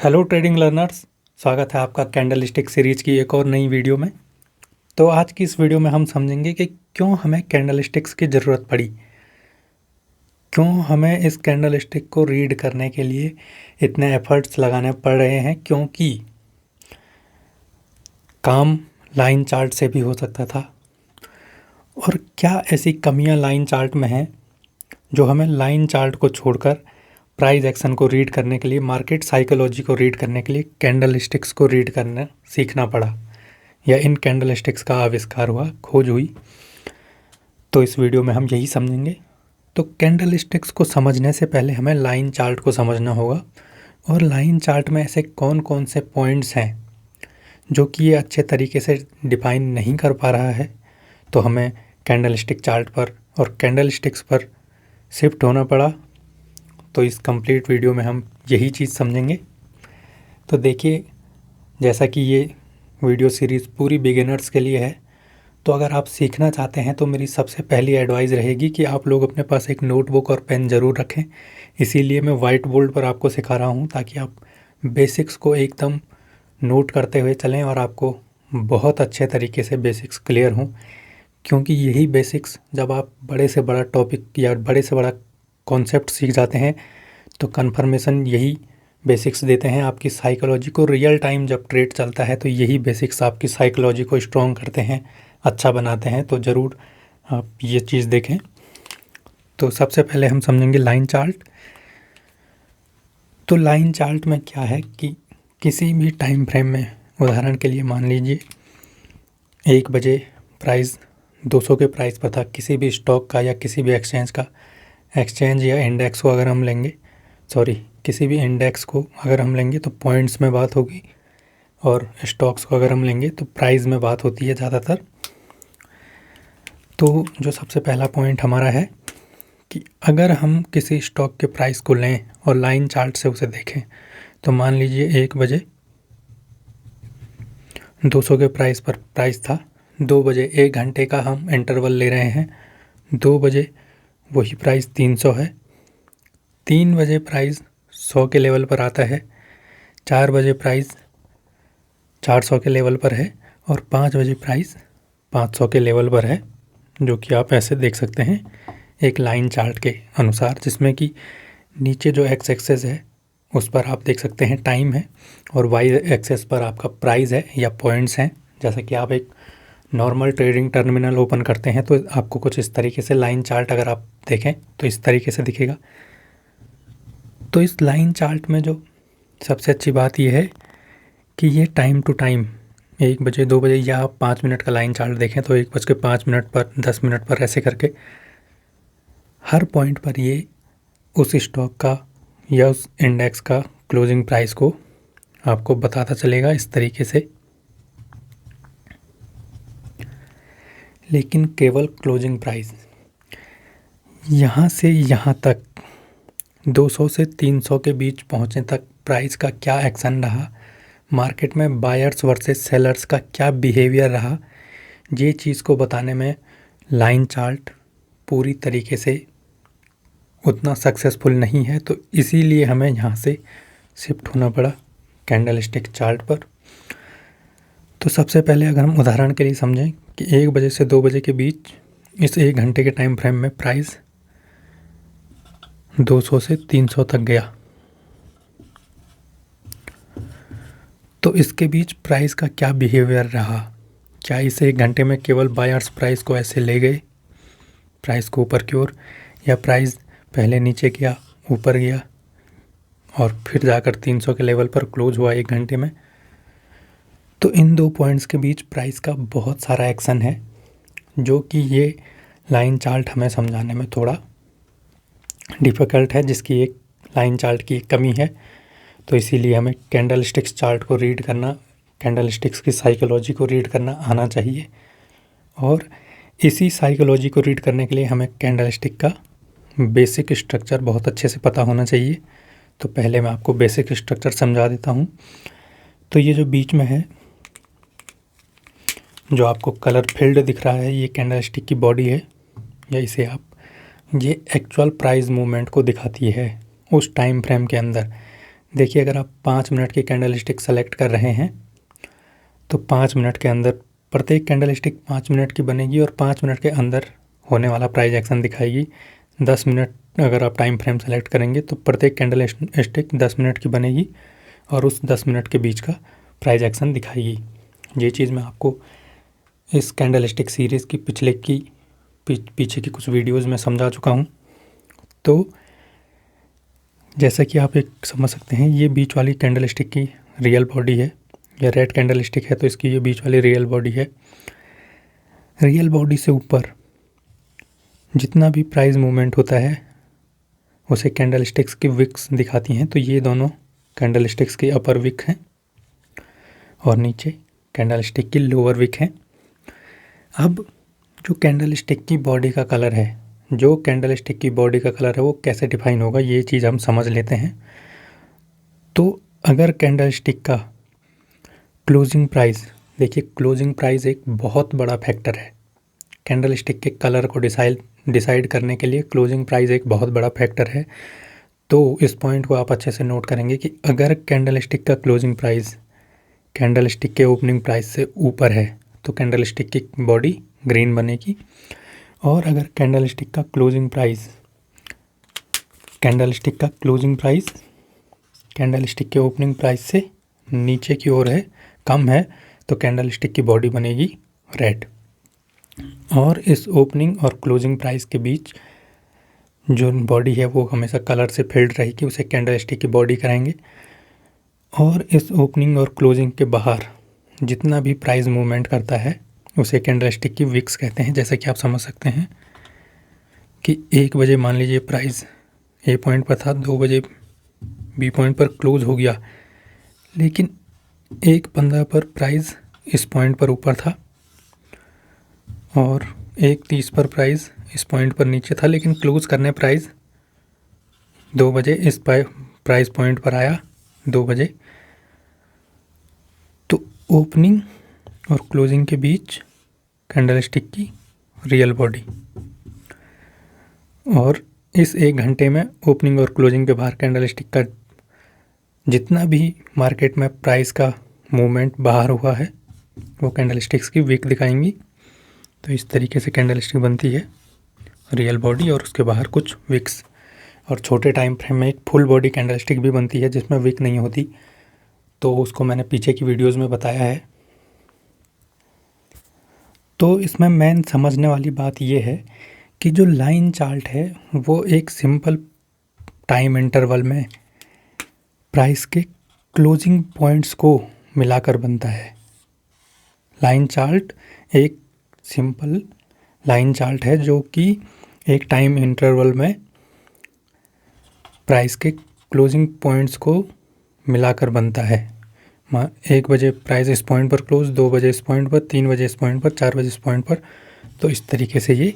Hello trading learners, स्वागत है आपका कैंडल स्टिक सीरीज की एक और नई वीडियो में। तो आज की इस वीडियो में हम समझेंगे कि क्यों हमें कैंडल स्टिक्स की ज़रूरत पड़ी, क्यों हमें इस कैंडल स्टिक को रीड करने के लिए इतने एफर्ट्स लगाने पड़ रहे हैं, क्योंकि काम लाइन चार्ट से भी हो सकता था। और क्या ऐसी कमियां लाइन चार्ट में हैं जो हमें लाइन चार्ट को छोड़कर प्राइस एक्शन को रीड करने के लिए, मार्केट साइकोलॉजी को रीड करने के लिए कैंडल स्टिक्स को रीड करना सीखना पड़ा, या इन कैंडल स्टिक्स का आविष्कार हुआ, खोज हुई। तो इस वीडियो में हम यही समझेंगे। तो कैंडल स्टिक्स को समझने से पहले हमें लाइन चार्ट को समझना होगा, और लाइन चार्ट में ऐसे कौन कौन से पॉइंट्स हैं जो कि ये अच्छे तरीके से डिफाइन नहीं कर पा रहा है। तो हमें कैंडल स्टिक चार्ट पर और कैंडल स्टिक्स पर शिफ्ट होना पड़ा। तो इस कंप्लीट वीडियो में हम यही चीज़ समझेंगे। तो देखिए, जैसा कि ये वीडियो सीरीज़ पूरी बिगिनर्स के लिए है, तो अगर आप सीखना चाहते हैं तो मेरी सबसे पहली एडवाइस रहेगी कि आप लोग अपने पास एक नोटबुक और पेन ज़रूर रखें। इसीलिए मैं वाइट बोर्ड पर आपको सिखा रहा हूँ, ताकि आप बेसिक्स को एकदम नोट करते हुए चलें और आपको बहुत अच्छे तरीके से बेसिक्स क्लियर हों। क्योंकि यही बेसिक्स, जब आप बड़े से बड़ा टॉपिक या बड़े से बड़ा कॉन्सेप्ट सीख जाते हैं, तो कन्फर्मेशन यही बेसिक्स देते हैं आपकी साइकोलॉजी को। रियल टाइम जब ट्रेड चलता है तो यही बेसिक्स आपकी साइकोलॉजी को स्ट्रॉन्ग करते हैं, अच्छा बनाते हैं। तो ज़रूर आप ये चीज़ देखें। तो सबसे पहले हम समझेंगे लाइन चार्ट। तो लाइन चार्ट में क्या है कि किसी भी टाइम फ्रेम में, उदाहरण के लिए मान लीजिए 1 बजे प्राइस 200 के प्राइस पर था किसी भी स्टॉक का या किसी भी एक्सचेंज या इंडेक्स को अगर हम लेंगे, किसी भी इंडेक्स को अगर हम लेंगे तो पॉइंट्स में बात होगी, और स्टॉक्स को अगर हम लेंगे तो प्राइस में बात होती है ज़्यादातर। तो जो सबसे पहला पॉइंट हमारा है कि अगर हम किसी स्टॉक के प्राइस को लें और लाइन चार्ट से उसे देखें, तो मान लीजिए 1 बजे 200 के प्राइस पर प्राइस था, 2 बजे 1 घंटे का हम इंटरवल ले रहे हैं, 2 बजे वही प्राइस 300 है, 3 बजे प्राइस 100 के लेवल पर आता है, 4 बजे प्राइस 400 के लेवल पर है, और 5 बजे प्राइस 500 के लेवल पर है। जो कि आप ऐसे देख सकते हैं एक लाइन चार्ट के अनुसार, जिसमें कि नीचे जो एक्स एक्सेस है उस पर आप देख सकते हैं टाइम है, और वाई एक्सेस पर आपका प्राइस है या पॉइंट्स हैं। जैसा कि आप एक नॉर्मल ट्रेडिंग टर्मिनल ओपन करते हैं तो आपको कुछ इस तरीके से लाइन चार्ट अगर आप देखें तो इस तरीके से दिखेगा। तो इस लाइन चार्ट में जो सबसे अच्छी बात यह है कि ये टाइम टू टाइम 1 बजे 2 बजे, या आप 5 मिनट का लाइन चार्ट देखें तो 1:05 पर 10 मिनट पर ऐसे करके हर पॉइंट पर ये उस स्टॉक का या उस इंडेक्स का क्लोजिंग प्राइस को आपको बताता चलेगा इस तरीके से। लेकिन केवल क्लोजिंग प्राइस, यहाँ से यहाँ तक 200 से 300 के बीच पहुँचने तक प्राइस का क्या एक्शन रहा, मार्केट में बायर्स वर्सेस सेलर्स का क्या बिहेवियर रहा, ये चीज़ को बताने में लाइन चार्ट पूरी तरीके से उतना सक्सेसफुल नहीं है। तो इसीलिए हमें यहाँ से शिफ्ट होना पड़ा कैंडल स्टिक चार्ट पर। तो सबसे पहले अगर हम उदाहरण के लिए समझें कि 1 बजे से 2 बजे के बीच इस 1 घंटे के टाइम फ्रेम में प्राइस 200 से 300 तक गया, तो इसके बीच प्राइस का क्या बिहेवियर रहा। क्या इस 1 घंटे में केवल बायर्स प्राइस को ऐसे ले गए, प्राइस को ऊपर की ओर, या प्राइस पहले नीचे गया, ऊपर गया, और फिर जाकर 300 के लेवल पर क्लोज हुआ 1 घंटे में। तो इन 2 पॉइंट्स के बीच प्राइस का बहुत सारा एक्शन है, जो कि ये लाइन चार्ट हमें समझाने में थोड़ा डिफ़िकल्ट है, जिसकी एक लाइन चार्ट की एक कमी है। तो इसीलिए हमें कैंडल स्टिक्स चार्ट को रीड करना, कैंडल स्टिक्स की साइकोलॉजी को रीड करना आना चाहिए, और इसी साइकोलॉजी को रीड करने के लिए हमें कैंडल स्टिक का बेसिक स्ट्रक्चर बहुत अच्छे से पता होना चाहिए। तो पहले मैं आपको बेसिक स्ट्रक्चर समझा देता हूँ। तो ये जो बीच में है, जो आपको कलर फील्ड दिख रहा है, ये कैंडल स्टिक की बॉडी है, या इसे आप ये एक्चुअल प्राइस मूवमेंट को दिखाती है उस टाइम फ्रेम के अंदर। देखिए अगर आप 5 मिनट की कैंडल स्टिक सेलेक्ट कर रहे हैं तो 5 मिनट के अंदर प्रत्येक कैंडल स्टिक 5 मिनट की बनेगी और 5 मिनट के अंदर होने वाला प्राइस एक्शन दिखाएगी। 10 मिनट अगर आप टाइम फ्रेम सेलेक्ट करेंगे तो प्रत्येक कैंडल स्टिक 10 मिनट की बनेगी और उस 10 मिनट के बीच का प्राइस एक्शन दिखाएगी। ये चीज़ मैं आपको इस कैंडल स्टिक सीरीज़ की पीछे की कुछ वीडियोज़ में समझा चुका हूँ। तो जैसा कि आप एक समझ सकते हैं, ये बीच वाली कैंडल स्टिक की रियल बॉडी है। यह रेड कैंडल स्टिक है तो इसकी ये बीच वाली रियल बॉडी है। रियल बॉडी से ऊपर जितना भी प्राइस मूवमेंट होता है उसे कैंडल स्टिक्स की विक्स दिखाती हैं। तो ये दोनों कैंडल स्टिक्स की अपर विक हैं और नीचे कैंडल स्टिक की लोअर विक हैं। अब जो कैंडल स्टिक की बॉडी का कलर है, जो कैंडल स्टिक की बॉडी का कलर है वो कैसे डिफाइन होगा, ये चीज़ हम समझ लेते हैं। तो अगर कैंडल स्टिक का क्लोजिंग प्राइस, देखिए क्लोजिंग प्राइस एक बहुत बड़ा फैक्टर है। कैंडल स्टिक के कलर को डिसाइड करने के लिए क्लोजिंग प्राइस एक बहुत बड़ा फैक्टर है। तो इस पॉइंट को आप अच्छे से नोट करेंगे कि अगर कैंडल स्टिक का क्लोजिंग प्राइस कैंडल स्टिक के ओपनिंग प्राइस से ऊपर है तो कैंडल स्टिक की बॉडी ग्रीन बनेगी, और अगर कैंडल स्टिक का क्लोजिंग प्राइस कैंडल स्टिक के ओपनिंग प्राइस से नीचे की ओर है, कम है, तो कैंडल स्टिक की बॉडी बनेगी रेड। और इस ओपनिंग और क्लोजिंग प्राइस के बीच जो बॉडी है वो हमेशा कलर से फिल्ड रहेगी, उसे कैंडल स्टिक की बॉडी कराएंगे। और इस ओपनिंग और क्लोजिंग के बाहर जितना भी प्राइस मूवमेंट करता है उसे कैंडल स्टिक की विक्स कहते हैं। जैसे कि आप समझ सकते हैं कि 1 बजे मान लीजिए प्राइस ए पॉइंट पर था, 2 बजे बी पॉइंट पर क्लोज हो गया, लेकिन 1:15 पर प्राइस इस पॉइंट पर ऊपर था और 1:30 पर प्राइस इस पॉइंट पर नीचे था, लेकिन क्लोज करने प्राइस 2 बजे इस प्राइस पॉइंट पर आया 2 बजे। तो ओपनिंग और क्लोजिंग के बीच कैंडल स्टिक की रियल बॉडी, और इस 1 घंटे में ओपनिंग और क्लोजिंग के बाहर कैंडल स्टिक का जितना भी मार्केट में प्राइस का मूवमेंट बाहर हुआ है वो कैंडल स्टिक्स की विक दिखाएंगी। तो इस तरीके से कैंडल स्टिक बनती है, रियल बॉडी और उसके बाहर कुछ विक्स। और छोटे टाइम फ्रेम में एक फुल बॉडी कैंडल स्टिक भी बनती है जिसमें विक नहीं होती, तो उसको मैंने पीछे की वीडियोज़ में बताया है। तो इसमें मेन समझने वाली बात ये है कि जो लाइन चार्ट है वो एक सिंपल टाइम इंटरवल में प्राइस के क्लोजिंग पॉइंट्स को मिलाकर बनता है। लाइन चार्ट एक सिंपल लाइन चार्ट है जो कि एक टाइम इंटरवल में प्राइस के क्लोजिंग पॉइंट्स को मिलाकर बनता है। 1 बजे प्राइस इस पॉइंट पर क्लोज, 2 बजे इस पॉइंट पर, 3 बजे इस पॉइंट पर, 4 बजे इस पॉइंट पर। तो इस तरीके से ये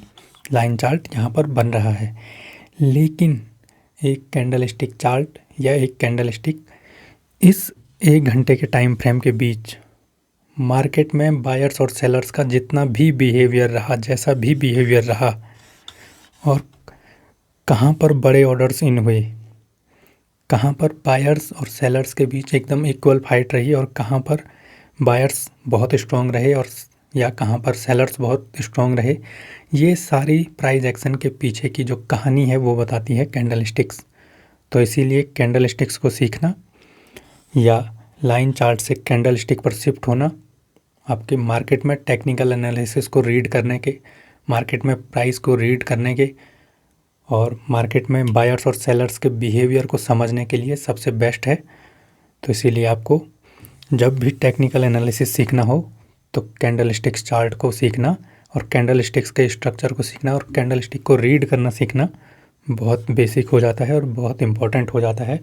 लाइन चार्ट यहाँ पर बन रहा है। लेकिन एक कैंडल स्टिक चार्ट या एक कैंडल स्टिक इस 1 घंटे के टाइम फ्रेम के बीच मार्केट में बायर्स और सेलर्स का जितना भी बिहेवियर रहा, जैसा भी बिहेवियर रहा, और कहाँ पर बड़े ऑर्डर्स इन हुए, कहाँ पर बायर्स और सेलर्स के बीच एकदम इक्वल फाइट रही और कहाँ पर बायर्स बहुत स्ट्रॉन्ग रहे और या कहाँ पर सेलर्स बहुत स्ट्रॉन्ग रहे, ये सारी प्राइस एक्शन के पीछे की जो कहानी है वो बताती है कैंडल स्टिक्स। तो इसीलिए कैंडल स्टिक्स को सीखना या लाइन चार्ट से कैंडल स्टिक पर शिफ्ट होना आपके मार्केट में टेक्निकल एनालिसिस को रीड करने के, मार्केट में प्राइस को रीड करने के और मार्केट में बायर्स और सेलर्स के बिहेवियर को समझने के लिए सबसे बेस्ट है। तो इसीलिए आपको जब भी टेक्निकल एनालिसिस सीखना हो तो कैंडल स्टिक्स चार्ट को सीखना और कैंडल स्टिक्स के स्ट्रक्चर को सीखना और कैंडल स्टिक को रीड करना सीखना बहुत बेसिक हो जाता है और बहुत इम्पोर्टेंट हो जाता है।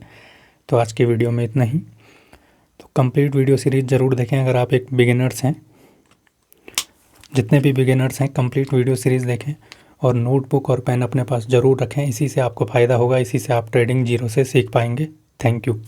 तो आज की वीडियो में इतना ही। तो कंप्लीट वीडियो सीरीज़ ज़रूर देखें अगर आप एक बिगिनर्स हैं। जितने भी बिगिनर्स हैं कंप्लीट वीडियो सीरीज़ देखें और नोटबुक और पेन अपने पास ज़रूर रखें। इसी से आपको फ़ायदा होगा, इसी से आप ट्रेडिंग जीरो से सीख पाएंगे। Thank you.